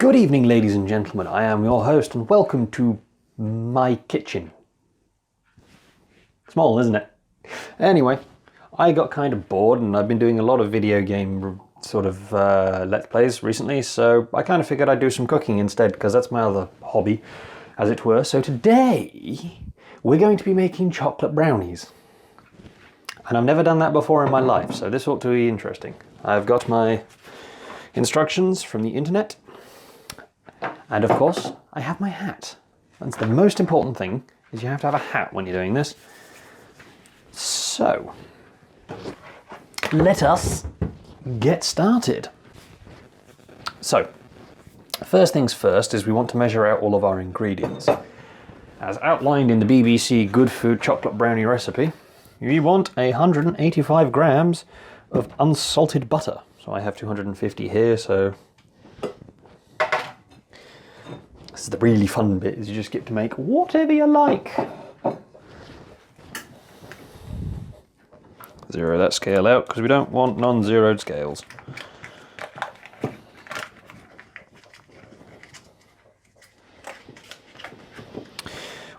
Good evening, ladies and gentlemen. I am your host, and welcome to my kitchen. Small, isn't it? Anyway, I got kind of bored, and I've been doing a lot of video game sort of let's plays recently, so I kind of figured I'd do some cooking instead, because that's my other hobby, as it were. So today, we're going to be making chocolate brownies. And I've never done that before in my life, so this ought to be interesting. I've got my instructions from the internet. And of course, I have my hat. That's the most important thing, is you have to have a hat when you're doing this. So, let us get started. So, first things first is we want to measure out all of our ingredients. As outlined in the BBC Good Food Chocolate Brownie recipe, you want 185 grams of unsalted butter. So I have 250 here, so this is the really fun bit, is you just get to make whatever you like. Zero that scale out, because we don't want non-zeroed scales.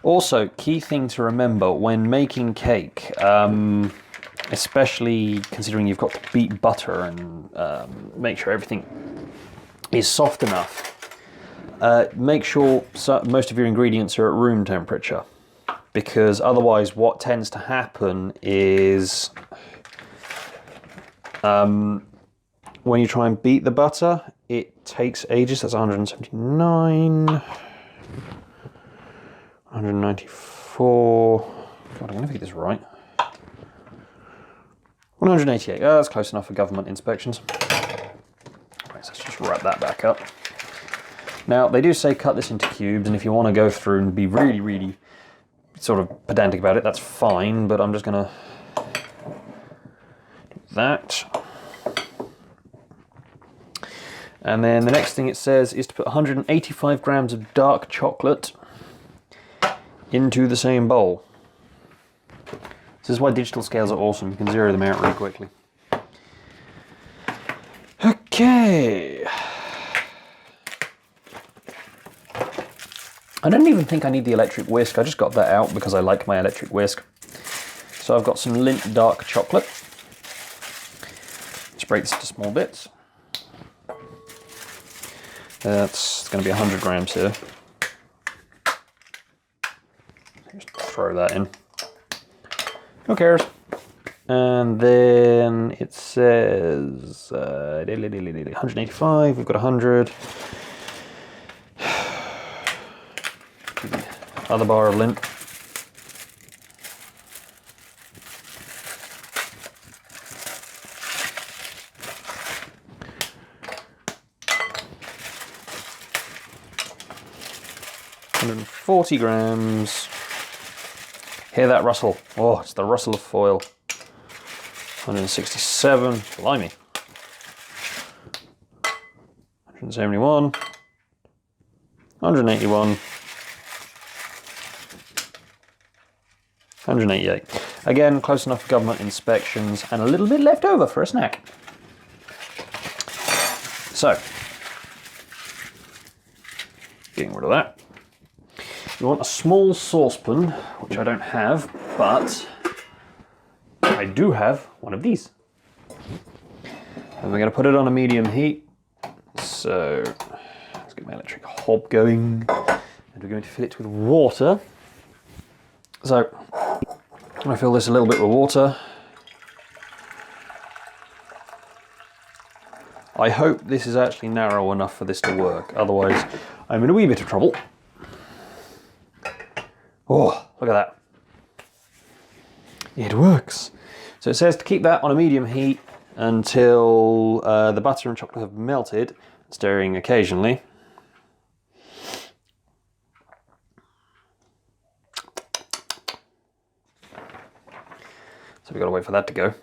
Also, key thing to remember when making cake, especially considering you've got to beat butter and make sure everything is soft enough, make sure most of your ingredients are at room temperature, because otherwise what tends to happen is when you try and beat the butter, it takes ages. That's 179, 194, God, I'm going to get this right. 188, oh, that's close enough for government inspections. Right, so let's just wrap that back up. Now, they do say cut this into cubes, and if you want to go through and be really, really sort of pedantic about it, that's fine, but I'm just going to do that. And then the next thing it says is to put 185 grams of dark chocolate into the same bowl. This is why digital scales are awesome. You can zero them out really quickly. Okay. I don't even think I need the electric whisk. I just got that out because I like my electric whisk. So I've got some Lindt dark chocolate. Let's break this into small bits. That's going to be 100 grams here. Just throw that in. Who cares? And then it says 185, we've got 100. Other bar of Lindt. $140 grams. Hear that rustle? Oh, it's the rustle of foil. 167, blimey. 171. 181. 188. Again, close enough for government inspections, and a little bit left over for a snack. So, getting rid of that. You want a small saucepan, which I don't have, but I do have one of these. And we're going to put it on a medium heat. So, let's get my electric hob going. And we're going to fill it with water. So, I'm going to fill this a little bit with water. I hope this is actually narrow enough for this to work, otherwise I'm in a wee bit of trouble. Oh, look at that. It works. So it says to keep that on a medium heat until the butter and chocolate have melted, stirring occasionally. So we've got to wait for that to go.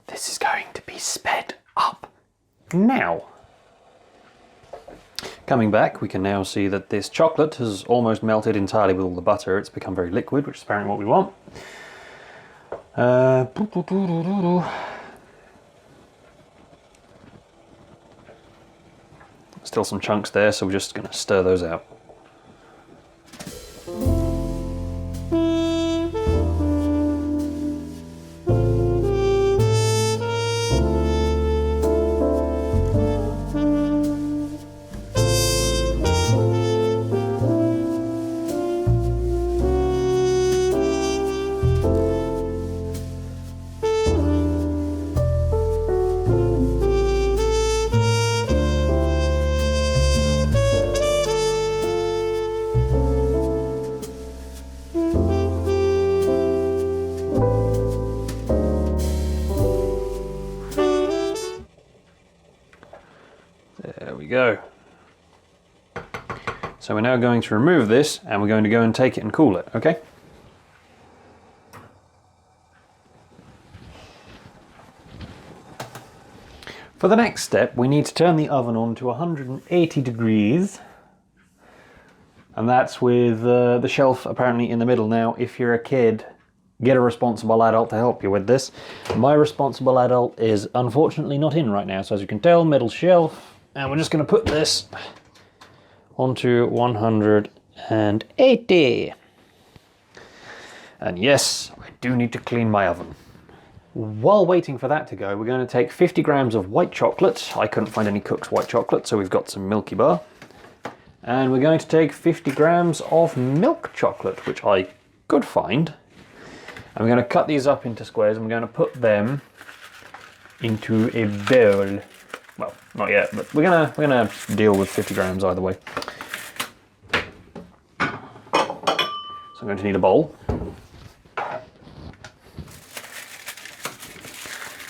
This is going to be sped up now. Coming back, we can now see that this chocolate has almost melted entirely with all the butter. It's become very liquid, which is apparently what we want. Still some chunks there, so we're just going to stir those out. There we go. So we're now going to remove this and we're going to go and take it and cool it, okay? For the next step, we need to turn the oven on to 180 degrees. And that's with the shelf apparently in the middle. Now, if you're a kid, get a responsible adult to help you with this. My responsible adult is unfortunately not in right now. So as you can tell, middle shelf. And we're just going to put this onto 180. And yes, I do need to clean my oven. While waiting for that to go, we're going to take 50 grams of white chocolate. I couldn't find any Cook's white chocolate, so we've got some Milky Bar. And we're going to take 50 grams of milk chocolate, which I could find. And we're going to cut these up into squares and we're going to put them into a bowl. Well, not yet, but we're gonna deal with 50 grams either way. So I'm going to need a bowl.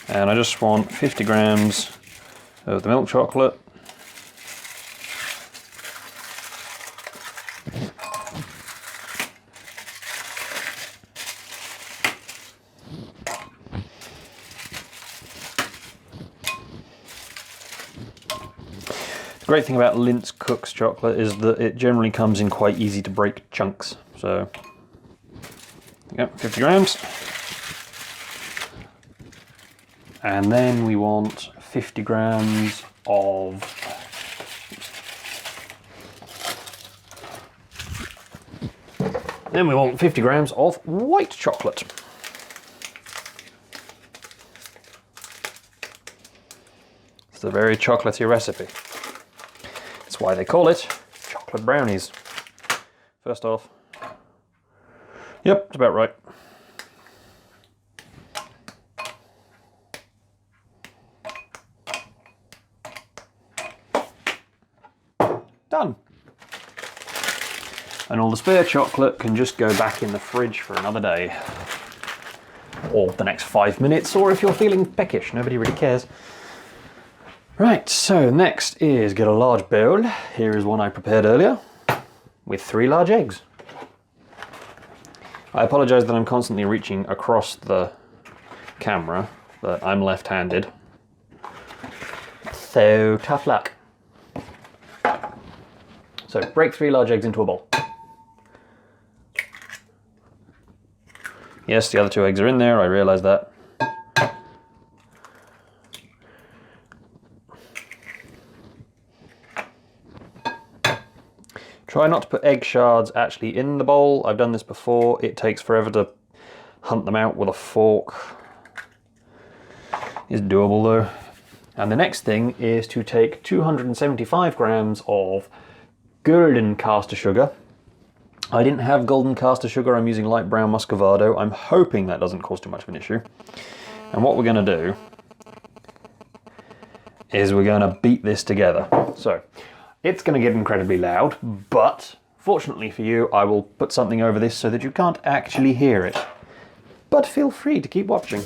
And I just want 50 grams of the milk chocolate. The great thing about Lindt Cook's chocolate is that it generally comes in quite easy to break chunks. So, yep, 50 grams. And then we want 50 grams of white chocolate. It's a very chocolatey recipe. That's why they call it chocolate brownies. First off, yep, it's about right. Done. And all the spare chocolate can just go back in the fridge for another day. Or the next 5 minutes, or if you're feeling peckish, nobody really cares. Right, so next is get a large bowl. Here is one I prepared earlier with 3 large eggs. I apologise that I'm constantly reaching across the camera, but I'm left-handed. So tough luck. So break 3 large eggs into a bowl. Yes, the other 2 eggs are in there, I realise that. Try not to put egg shards actually in the bowl. I've done this before. It takes forever to hunt them out with a fork. It's doable though. And the next thing is to take 275 grams of golden caster sugar. I didn't have golden caster sugar, I'm using light brown muscovado. I'm hoping that doesn't cause too much of an issue. And what we're going to do is we're going to beat this together. So it's going to get incredibly loud, but fortunately for you, I will put something over this so that you can't actually hear it. But feel free to keep watching.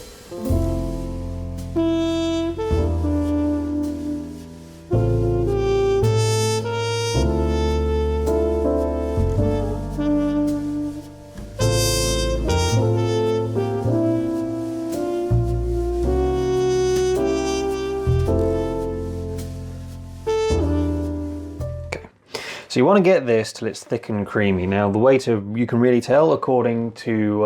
So you want to get this till it's thick and creamy. Now the way you can really tell according to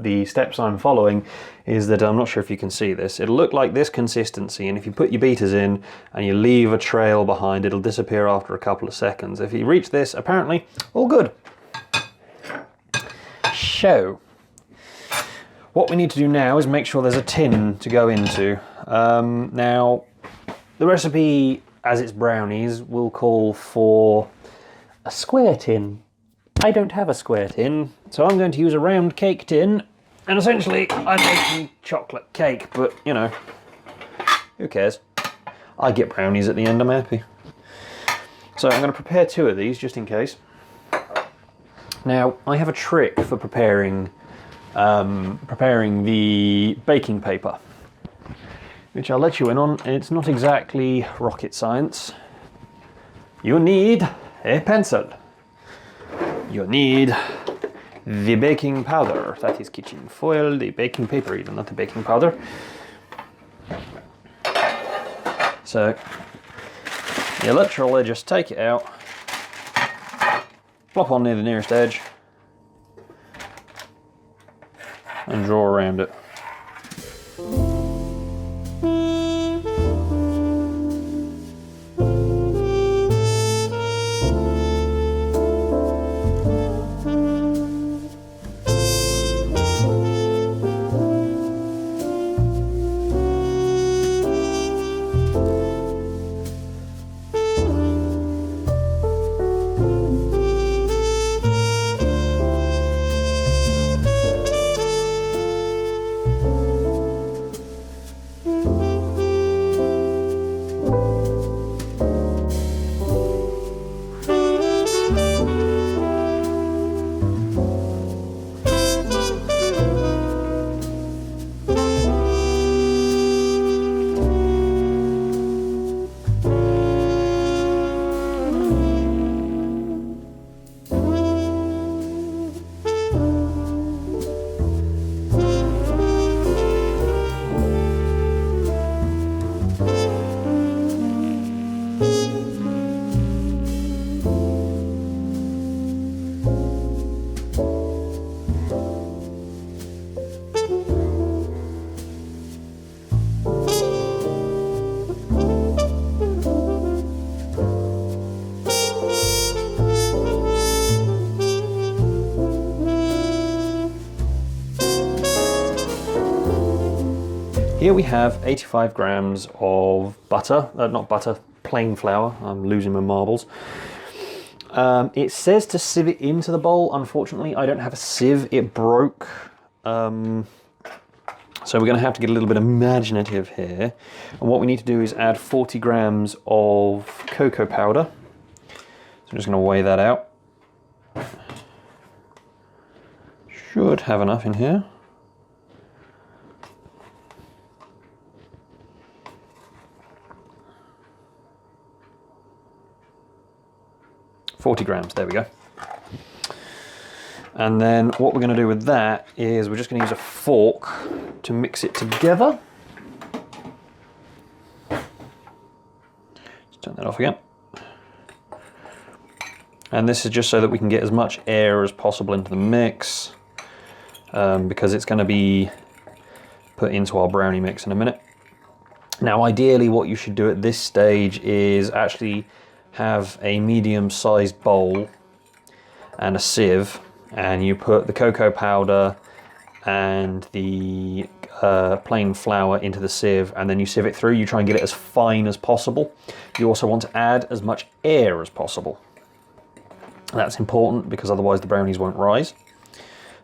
the steps I'm following is that, I'm not sure if you can see this, it'll look like this consistency, and if you put your beaters in and you leave a trail behind, it'll disappear after a couple of seconds. If you reach this, apparently, all good. So, what we need to do now is make sure there's a tin to go into. Now, the recipe, as it's brownies, will call for a square tin. I don't have a square tin, so I'm going to use a round cake tin, and essentially I'm making chocolate cake, but you know, who cares? I get brownies at the end, I'm happy. So I'm going to prepare 2 of these just in case. Now, I have a trick for preparing the baking paper, which I'll let you in on. It's not exactly rocket science. You need a pencil. You need the baking powder. That is kitchen foil, the baking paper even, not the baking powder. So, you literally just take it out, plop on near the nearest edge, and draw around it. Here we have 85 grams of butter, not butter, plain flour. I'm losing my marbles. It says to sieve it into the bowl. Unfortunately, I don't have a sieve, it broke. So we're gonna have to get a little bit imaginative here. And what we need to do is add 40 grams of cocoa powder. So I'm just gonna weigh that out. Should have enough in here. $40, there we go. And then what we're going to do with that is we're just going to use a fork to mix it together. Let's turn that off again. And this is just so that we can get as much air as possible into the mix, because it's going to be put into our brownie mix in a minute. Now ideally what you should do at this stage is actually have a medium-sized bowl and a sieve, and you put the cocoa powder and the plain flour into the sieve, and then you sieve it through. You try and get it as fine as possible. You also want to add as much air as possible. That's important because otherwise the brownies won't rise.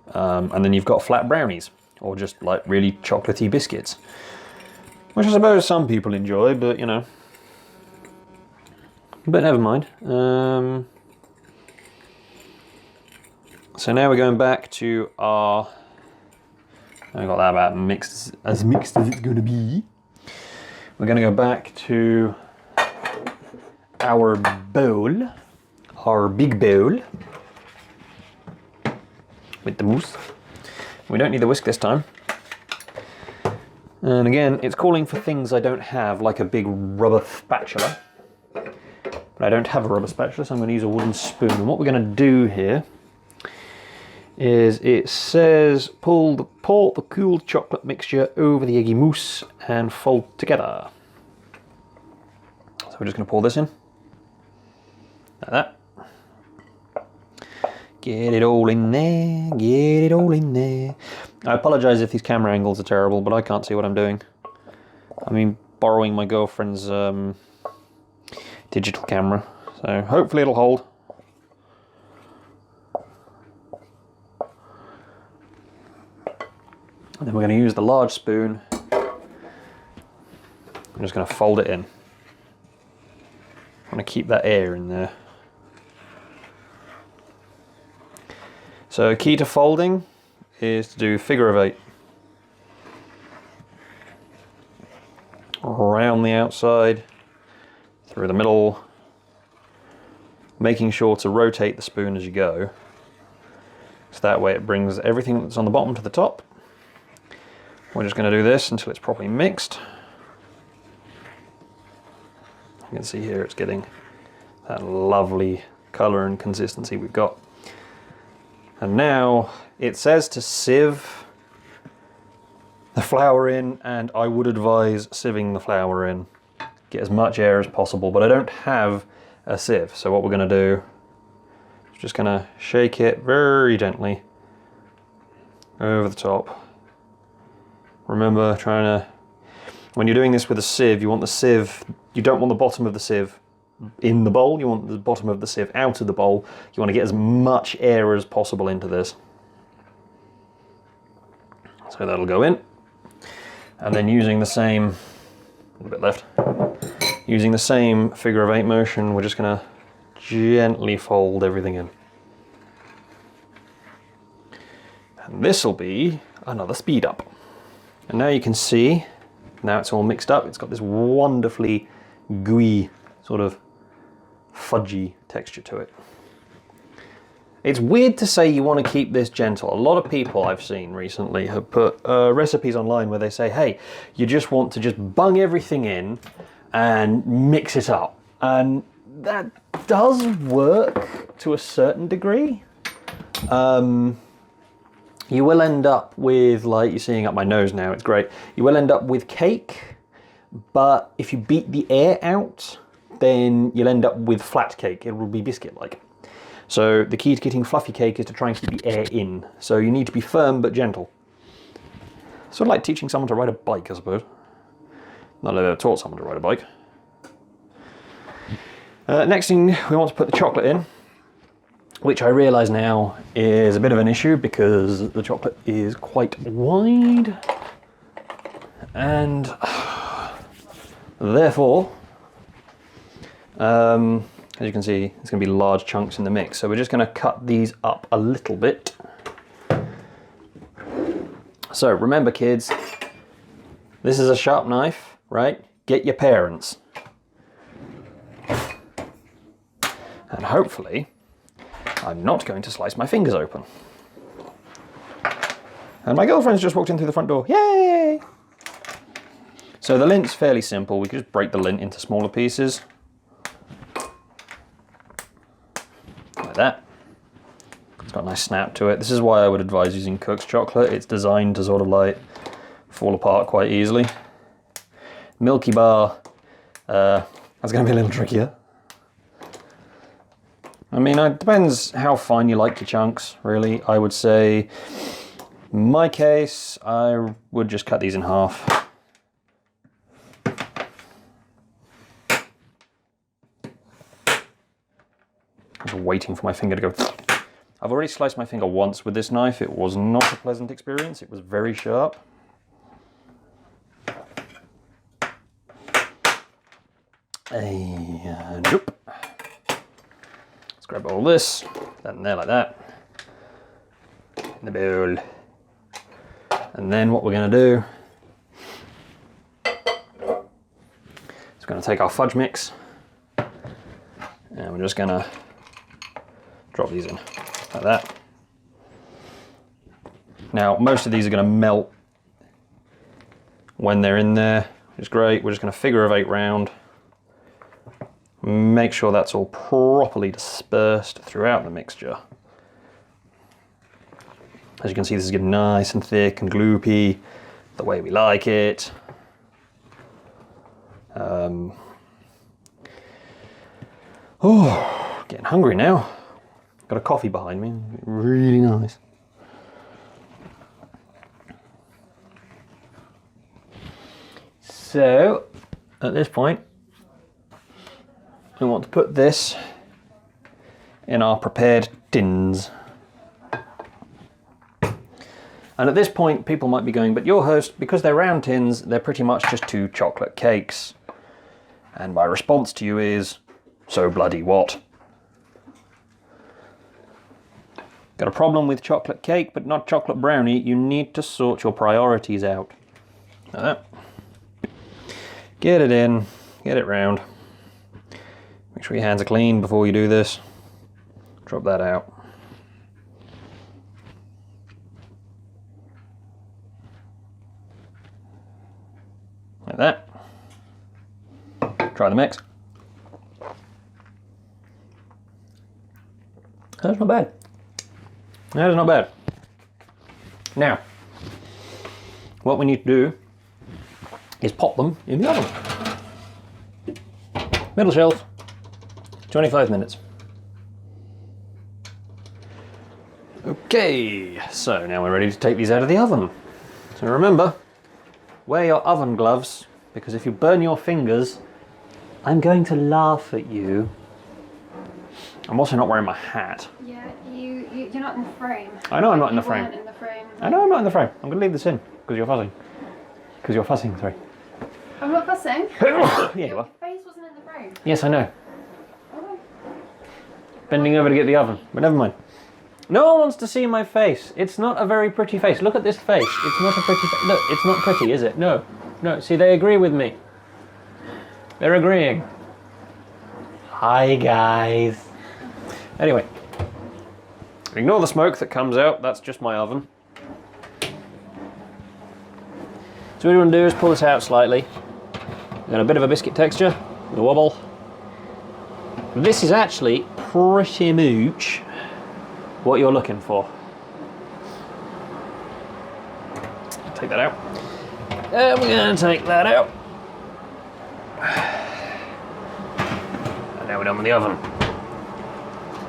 And then you've got flat brownies, or just like really chocolatey biscuits, which I suppose some people enjoy, but you know. But never mind. So now we're going back to our... I got that about mixed as it's going to be. We're going to go back to our bowl, our big bowl, with the mousse. We don't need the whisk this time. And again, it's calling for things I don't have, like a big rubber spatula. but I don't have a rubber spatula, so I'm going to use a wooden spoon. And what we're going to do here is, it says pour the cooled chocolate mixture over the eggy mousse and fold together. So we're just going to pour this in, like that. Get it all in there, get it all in there. I apologise if these camera angles are terrible, but I can't see what I'm doing. I mean, borrowing my girlfriend's digital camera, so hopefully it'll hold. And then we're going to use the large spoon. I'm just going to fold it in. I'm going to keep that air in there. So key to folding is to do figure of 8. Around the outside, through the middle, making sure to rotate the spoon as you go. So that way it brings everything that's on the bottom to the top. We're just going to do this until it's properly mixed. You can see here it's getting that lovely colour and consistency we've got. And now it says to sieve the flour in, and I would advise sieving the flour in. Get as much air as possible, but I don't have a sieve. So what we're going to do is just going to shake it very gently over the top. Remember, when you're doing this with a sieve, you want the sieve, you don't want the bottom of the sieve in the bowl, you want the bottom of the sieve out of the bowl. You want to get as much air as possible into this. So that'll go in. And then using the same, a little bit left, using the same figure of 8 motion, we're just going to gently fold everything in. And this will be another speed up. And now you can see, now it's all mixed up, it's got this wonderfully gooey, sort of fudgy texture to it. It's weird to say you want to keep this gentle. A lot of people I've seen recently have put recipes online where they say, hey, you just want to just bung everything in and mix it up. And that does work to a certain degree. You will end up with, like you're seeing up my nose now, it's great. You will end up with cake, but if you beat the air out, then you'll end up with flat cake. It will be biscuit-like. So the key to getting fluffy cake is to try and keep the air in. So you need to be firm but gentle. Sort of like teaching someone to ride a bike, I suppose. Not that I've ever taught someone to ride a bike. Next thing, we want to put the chocolate in, which I realise now is a bit of an issue because the chocolate is quite wide. And therefore, as you can see, it's going to be large chunks in the mix. So we're just going to cut these up a little bit. So remember, kids, this is a sharp knife, right? Get your parents. And hopefully, I'm not going to slice my fingers open. And my girlfriend's just walked in through the front door. Yay! So the lint's fairly simple. We could just break the lint into smaller pieces. Like that. It's got a nice snap to it. This is why I would advise using Cook's chocolate. It's designed to sort of like fall apart quite easily. Milky Bar, that's going to be a little trickier. I mean, it depends how fine you like your chunks, really. I would say, in my case, I would just cut these in half. I'm just waiting for my finger to go. I've already sliced my finger once with this knife. It was not a pleasant experience. It was very sharp. And nope. Let's grab all this, that and there like that. In the bowl. And then what we're going to do is we're going to take our fudge mix and we're just going to drop these in like that. Now, most of these are going to melt when they're in there, which is great. We're just going to figure of 8 round. Make sure that's all properly dispersed throughout the mixture. As you can see, this is getting nice and thick and gloopy, the way we like it. Oh, getting hungry now. Got a coffee behind me, really nice. So, at this point, we want to put this in our prepared tins. And at this point, people might be going, but YourHost, because they're round tins, they're pretty much just 2 chocolate cakes. And my response to you is, so bloody what? Got a problem with chocolate cake, but not chocolate brownie. You need to sort your priorities out. Like that. Get it in, get it round. Make sure your hands are clean before you do this. Drop that out. Like that. Try the mix. That's not bad. That is not bad. Now, what we need to do is pop them in the oven. Middle shelf, 25 minutes. Okay, so now we're ready to take these out of the oven. So remember, wear your oven gloves, because if you burn your fingers, I'm going to laugh at you. I'm also not wearing my hat. Yeah, you're not in the frame. I know I'm not in the frame. You weren't in the frame. I know I'm not in the frame. I'm going to leave this in, because you're fussing. Because you're fussing, sorry. I'm not fussing. Yeah, you are. Your face wasn't in the frame. Yes, I know. Oh. Bending over to get the oven, but never mind. No one wants to see my face. It's not a very pretty face. Look at this face. It's not a pretty face. Look, it's not pretty, is it? No. No, see, they agree with me. They're agreeing. Hi, guys. Anyway. Ignore the smoke that comes out. That's just my oven. So what you want to do is pull this out slightly. Got a bit of a biscuit texture, with a wobble. This is actually pretty much what you're looking for. Take that out. And we're going to take that out. And now we're done with the oven.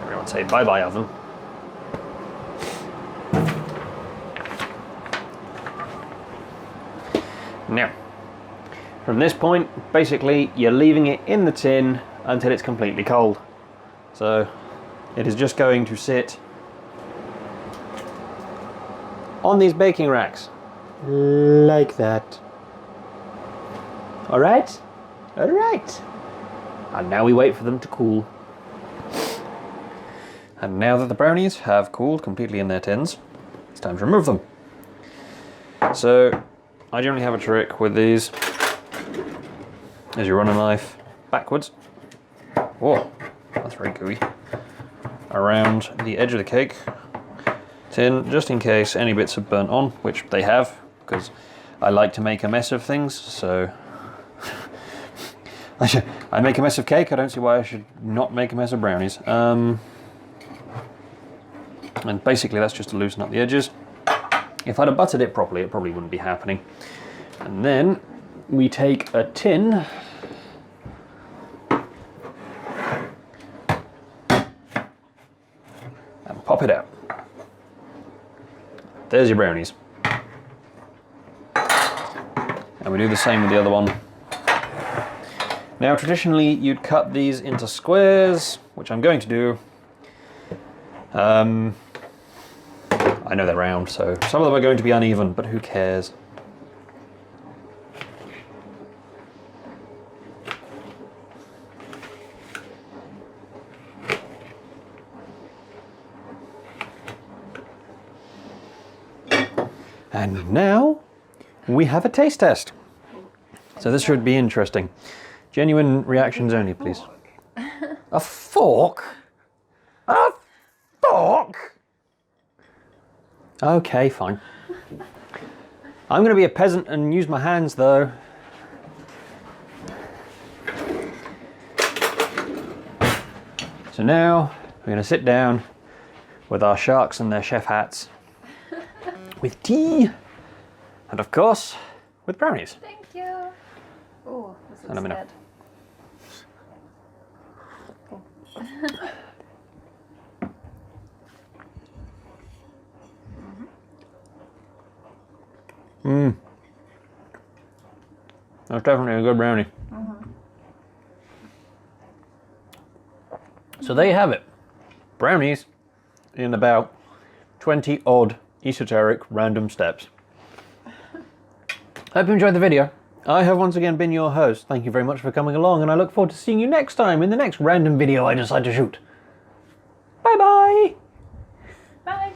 Everyone say bye-bye oven. Now, from this point, basically, you're leaving it in the tin until it's completely cold. So, it is just going to sit on these baking racks. Like that. Alright? Alright. And now we wait for them to cool. And now that the brownies have cooled completely in their tins, it's time to remove them. So, I generally have a trick with these. As you run a knife backwards. Whoa, that's very gooey. Around the edge of the cake tin, just in case any bits have burnt on, which they have, because I like to make a mess of things, so I make a mess of cake, I don't see why I should not make a mess of brownies. And basically that's just to loosen up the edges. If I'd have buttered it properly, it probably wouldn't be happening. And then we take a tin and pop it out. There's your brownies. And we do the same with the other one. Now traditionally you'd cut these into squares, which I'm going to do. I know they're round, so some of them are going to be uneven, but who cares? And now we have a taste test. So this should be interesting. Genuine reactions only, please. A fork? A fork? Okay, fine. I'm going to be a peasant and use my hands though. So now we're going to sit down with our sharks and their chef hats, with tea, and of course, with brownies. Thank you. Oh, this Let me looks know. good. Mmm. That's definitely a good brownie. So there you have it. Brownies in about 20 odd esoteric random steps. Hope you enjoyed the video. I have once again been your host. Thank you very much for coming along, and I look forward to seeing you next time in the next random video I decide to shoot. Bye bye! Bye.